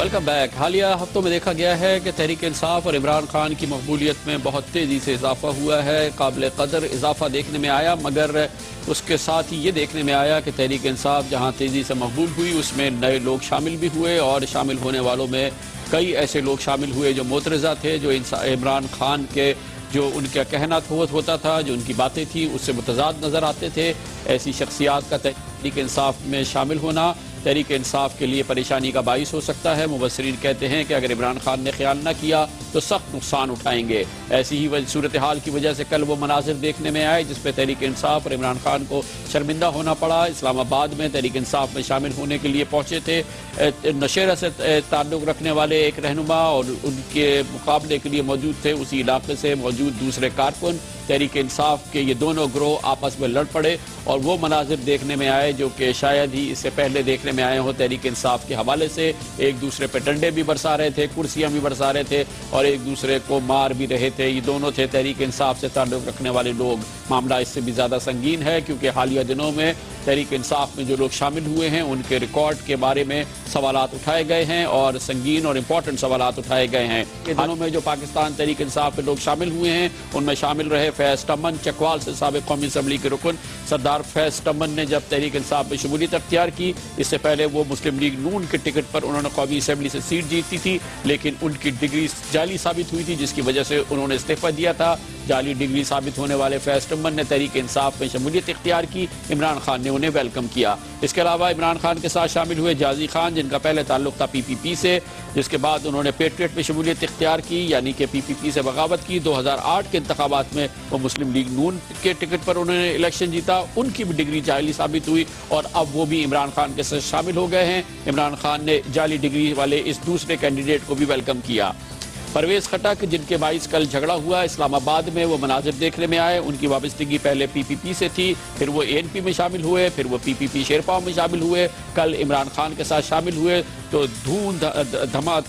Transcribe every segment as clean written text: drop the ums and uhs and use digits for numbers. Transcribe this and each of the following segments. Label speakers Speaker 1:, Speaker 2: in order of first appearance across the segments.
Speaker 1: Welcome back. हालिया हफ्तों में देखा गया है कि तहरीक इंसाफ और इमरान खान की मकबूलियत में बहुत तेज़ी से इजाफा हुआ है। काबिल कदर इजाफा देखने में आया, मगर उसके साथ ही ये देखने में आया कि तहरीक इंसाफ जहाँ तेज़ी से मकबूल हुई उसमें नए लोग शामिल भी हुए और शामिल होने वालों में कई ऐसे लोग शामिल हुए जो मोतरज़ा थे, जो इमरान खान के जो उनका कहना होता था, जो उनकी बातें थी उससे मुतजाद नज़र आते थे। ऐसी शख्सियात का तहरीक इंसाफ में शामिल होना तहरीक इंसाफ के लिए परेशानी का बाइस हो सकता है। मुबस्सिरीन कहते हैं कि अगर इमरान खान ने ख्याल न किया तो सख्त नुकसान उठाएंगे। ऐसी ही सूरत हाल की वजह से कल वो मनाजिर देखने में आए जिसपे तहरीक इंसाफ और इमरान खान को शर्मिंदा होना पड़ा। इस्लामाबाद में तहरीक इंसाफ में शामिल होने के लिए पहुंचे थे नशेरा से ताल्लुक़ रखने वाले एक रहनुमा और उनके मुकाबले के लिए मौजूद थे उसी इलाके से मौजूद दूसरे कारकुन। तहरीक इंसाफ के ये दोनों ग्रोह आपस में लड़ पड़े और वो मनाजिर देखने में आए जो कि शायद ही इससे पहले देखने में आए हों। तहरीक इंसाफ के हवाले से एक दूसरे पर डंडे भी बरसा रहे थे, कुर्सियां भी बरसा रहे थे और एक दूसरे को मार भी रहे थे। ये दोनों थे तहरीक इंसाफ से ताल्लुक़ रखने वाले लोग। मामला इससे भी ज़्यादा संगीन है क्योंकि हालिया दिनों में तहरीक इंसाफ में जो लोग शामिल हुए हैं उनके रिकॉर्ड के बारे में सवालात उठाए गए हैं और संगीन और इम्पोर्टेंट सवालात उठाए गए हैं। इन दिनों में जो पाकिस्तान तहरीक इंसाफ में लोग शामिल हुए हैं उनमें शामिल रहे फैज़ तमन, चकवाल से साबिक़ कौमी असम्बली के रुकन सरदार फैज़ तमन ने जब तहरीक इंसाफ में शमूलियत अख्तियार की, इससे पहले वो मुस्लिम लीग नून के टिकट पर उन्होंने कौमी असम्बली से सीट जीती थी, लेकिन उनकी डिग्री जाली साबित हुई थी जिसकी वजह से उन्होंने इस्तीफा दिया था। जाली डिग्री साबित होने वाले फैज़ तमन ने तहरीक इंसाफ में शमूलियत इख्तियार की। इमरान खान ने उन्हें वेलकम किया। इसके अलावा इमरान खान के साथ शामिल हुए जाजी खान जिनका पहले ताल्लुक था PPP से, जिसके बाद उन्होंने पेट्रियट में शमूलियत इख्तियार की यानी कि PPP से बगावत की। 2008 के इंतखाबात में वो मुस्लिम लीग नून के टिकट पर उन्होंने इलेक्शन जीता, उनकी भी डिग्री जाली साबित हुई और अब वो भी इमरान खान के साथ शामिल हो गए हैं। इमरान खान ने जाली डिग्री वाले इस दूसरे कैंडिडेट को भी वेलकम किया। परवेज़ खटक जिनके बाइस कल झगड़ा हुआ इस्लामाबाद में, वो मनाजिर देखने में आए। उनकी वाबस्तगी पहले PPP से थी, फिर वो ANP में शामिल हुए, फिर वो PPP शेरपाव में शामिल हुए, कल इमरान खान के साथ शामिल हुए तो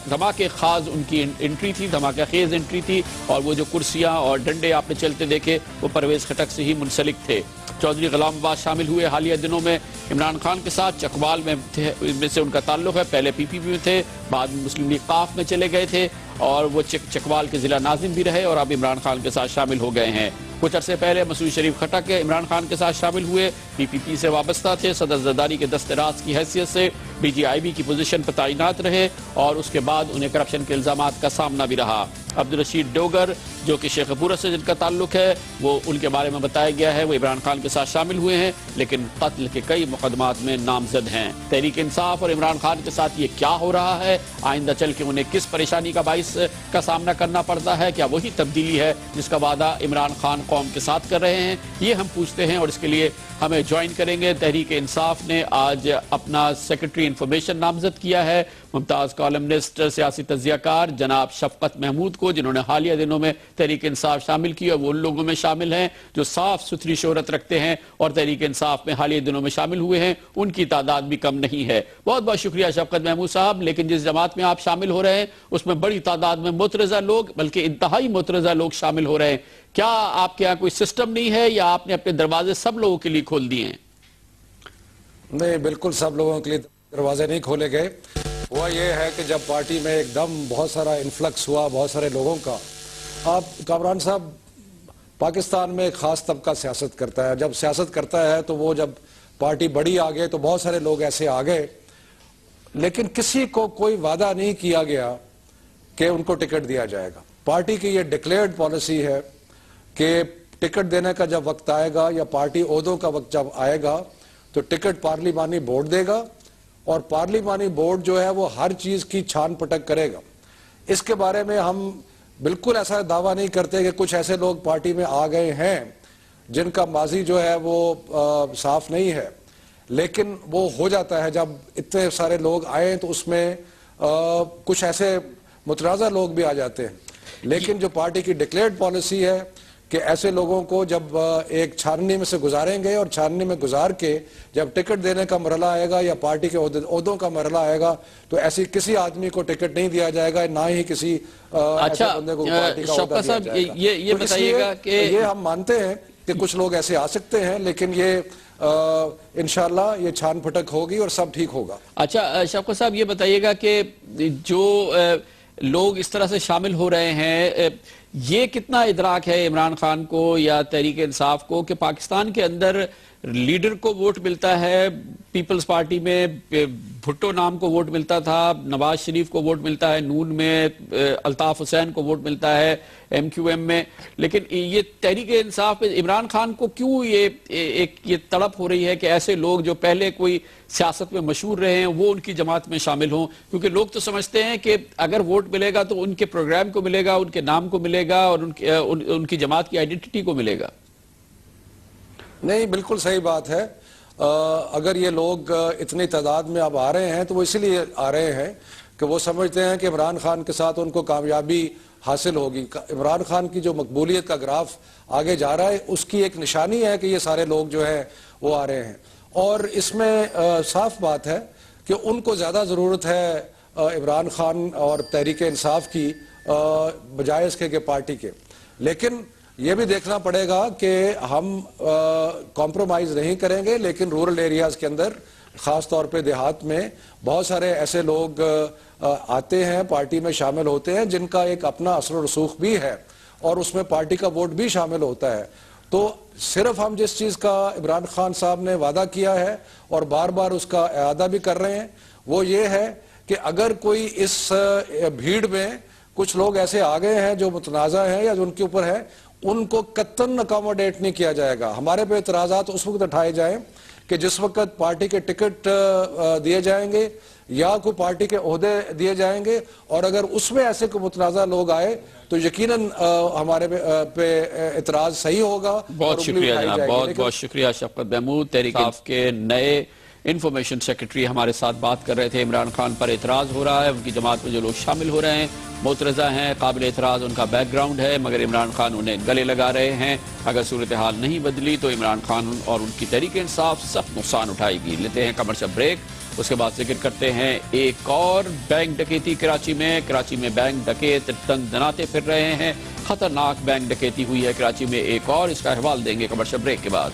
Speaker 1: धमाके खास उनकी एंट्री थी, धमाका खेज एंट्री थी और वो जो कुर्सियां और डंडे आपने चलते देखे वो परवेज़ खटक से ही मुंसलिक थे। चौधरी गुलाम अब्बास शामिल हुए हालिया दिनों में इमरान खान के साथ, चकवाल में से उनका ताल्लुक है, पहले PPP में थे, बाद में मुस्लिम लीग काफ में चले गए थे और वो चकवाल के जिला नाजिम भी रहे और अब इमरान खान के साथ शामिल हो गए हैं। कुछ अरसे पहले मसूद शरीफ खटक के इमरान खान के साथ शामिल हुए, PPP से वाबस्ता थे, सदर जरदारी के दस्तराज की हैसियत से DGIB की पोजीशन पर तैनात रहे और उसके बाद उन्हें करप्शन के इल्जामात का सामना भी रहा। अब्दुल रशीद डोगर जो कि शेखपुरा से जिनका ताल्लुक है वो उनके बारे में बताया गया है, वो इमरान खान के साथ शामिल हुए हैं लेकिन कत्ल के कई मुकदमात में नामजद हैं। तहरीक इंसाफ और इमरान खान के साथ ये क्या हो रहा है, आइंदा चल के उन्हें किस परेशानी का बाइस का सामना करना पड़ता है, क्या वही तब्दीली है जिसका वादा इमरान खान कौम के साथ कर रहे हैं, ये हम पूछते हैं और इसके लिए हमें ज्वाइन करेंगे। तहरीक इंसाफ ने आज अपना सेक्रेटरी इंफॉर्मेशन नामजद किया है, मुमताज कॉलमनिस्ट सियासी तज्जियाकार जनाब शफकत महमूद को, जिन्होंने हालिया दिनों में तहरीक इंसाफ शामिल की और वो उन लोगों में शामिल हैं जो साफ सुथरी शोहरत रखते हैं और तहरीक इंसाफ में हालिया दिनों में शामिल हुए हैं, उनकी तादाद भी कम नहीं है। बहुत बहुत शुक्रिया शफकत महमूद साहब। लेकिन जिस जमात में आप शामिल हो रहे हैं उसमें बड़ी तादाद में मुतरज़ा लोग, बल्कि इंतहाई मुतरज़ा लोग शामिल हो रहे हैं। क्या आपके यहाँ कोई सिस्टम नहीं है या आपने अपने दरवाजे सब लोगों के लिए खोल दिए हैं?
Speaker 2: नहीं, बिल्कुल सब लोगों के लिए दरवाजे नहीं खोले गए। हुआ ये है कि जब पार्टी में एकदम बहुत सारा इन्फ्लक्स हुआ बहुत सारे लोगों का, आप कामरान साहब, पाकिस्तान में एक खास तबका सियासत करता है, जब सियासत करता है तो वो जब पार्टी बड़ी आ गई तो बहुत सारे लोग ऐसे आ गए, लेकिन किसी को कोई वादा नहीं किया गया कि उनको टिकट दिया जाएगा। पार्टी की ये डिक्लेयर्ड पॉलिसी है कि टिकट देने का जब वक्त आएगा या पार्टी ओहदों का वक्त जब आएगा तो टिकट पार्लिमानी बोर्ड देगा और पार्लिमानी बोर्ड जो है वो हर चीज की छान पटक करेगा। इसके बारे में हम बिल्कुल ऐसा दावा नहीं करते कि कुछ ऐसे लोग पार्टी में आ गए हैं जिनका माजी जो है वो साफ नहीं है, लेकिन वो हो जाता है जब इतने सारे लोग आए तो उसमें कुछ ऐसे मुतराजा लोग भी आ जाते हैं। लेकिन जो पार्टी की डिक्लेयर्ड पॉलिसी है कि ऐसे लोगों को जब एक छाननी में से गुजारेंगे और छाननी में गुजार के जब टिकट देने का मरला आएगा या पार्टी के ओहदों का मरला आएगा तो ऐसी किसी आदमी को टिकट नहीं दिया जाएगा, ना ही किसी
Speaker 1: अच्छा
Speaker 2: बंदे को पार्टी का ओहदा दिया जाएगा।
Speaker 1: ये बताइएगा कि
Speaker 2: ये हम मानते हैं कि कुछ लोग ऐसे आ सकते हैं, लेकिन ये इंशाल्लाह ये छान फटक होगी और सब ठीक होगा।
Speaker 1: अच्छा शफकत साहब, ये बताइएगा कि जो लोग इस तरह से शामिल हो रहे हैं, ये कितना इदराक है इमरान खान को या तहरीक इंसाफ को कि पाकिस्तान के अंदर लीडर को वोट मिलता है, पीपल्स पार्टी में भुट्टो नाम को वोट मिलता था, नवाज शरीफ को वोट मिलता है, नून में अल्ताफ हुसैन को वोट मिलता है, MQM में, लेकिन ये तहरीक इंसाफ पे इमरान खान को क्यों ये तड़प हो रही है कि ऐसे लोग जो पहले कोई सियासत में मशहूर रहे हैं वो उनकी जमात में शामिल हों? क्योंकि लोग तो समझते हैं कि अगर वोट मिलेगा तो उनके प्रोग्राम को मिलेगा, उनके नाम को मिलेगा और उनकी जमात की आइडेंटिटी को मिलेगा।
Speaker 2: नहीं, बिल्कुल सही बात है। अगर ये लोग इतनी तादाद में अब आ रहे हैं तो वो इसलिए आ रहे हैं कि वो समझते हैं कि इमरान खान के साथ उनको कामयाबी हासिल होगी। इमरान खान की जो मकबूलियत का ग्राफ आगे जा रहा है उसकी एक निशानी है कि ये सारे लोग जो है वो आ रहे हैं। और इसमें साफ बात है कि उनको ज़्यादा ज़रूरत है इमरान खान और तहरीक इंसाफ की बजाय इसके के पार्टी के। लेकिन ये भी देखना पड़ेगा कि हम कॉम्प्रोमाइज़ नहीं करेंगे, लेकिन रूरल एरियाज़ के अंदर ख़ास तौर पे देहात में बहुत सारे ऐसे लोग आते हैं, पार्टी में शामिल होते हैं, जिनका एक अपना असर रसूख भी है और उसमें पार्टी का वोट भी शामिल होता है। तो सिर्फ हम जिस चीज़ का इमरान खान साहब ने वादा किया है और बार बार उसका इआदा भी कर रहे हैं वो ये है कि अगर कोई इस भीड़ में कुछ लोग ऐसे आ गए हैं जो मुतनाज़ा हैं या जो उनके ऊपर है, उनको कत्तन अकोमोडेट नहीं किया जाएगा। हमारे पे इतराज़ात उस वक्त उठाए जाएं कि जिस वक्त पार्टी के टिकट दिए जाएंगे या कोई पार्टी के ओहदे दिए जाएंगे, और अगर उसमें ऐसे कोई मुतनाज़ा लोग आए तो यकीनन हमारे पे इतराज़ सही होगा।
Speaker 1: बहुत शुक्रिया जनाब, बहुत बहुत शुक्रिया। शफकत महमूद तहरीक इंसाफ के नए इंफॉर्मेशन सेक्रेटरी हमारे साथ बात कर रहे थे। इमरान खान पर एतराज़ हो रहा है, उनकी जमात में जो लोग शामिल हो रहे हैं मोतरज़ा हैं, काबिल एतराज़ उनका बैकग्राउंड है, मगर इमरान खान उन्हें गले लगा रहे हैं। अगर सूरत हाल नहीं बदली तो इमरान खान और उनकी तहरीक इंसाफ सख्त नुकसान उठाएगी। लेते हैं कमर्शियल ब्रेक, उसके बाद जिक्र करते हैं एक और बैंक डकैती कराची में बैंक डकैत तंग दनाते फिर रहे हैं। खतरनाक बैंक डकैती हुई है कराची में एक और, इसका अहवाल देंगे कमर्शियल ब्रेक के बाद।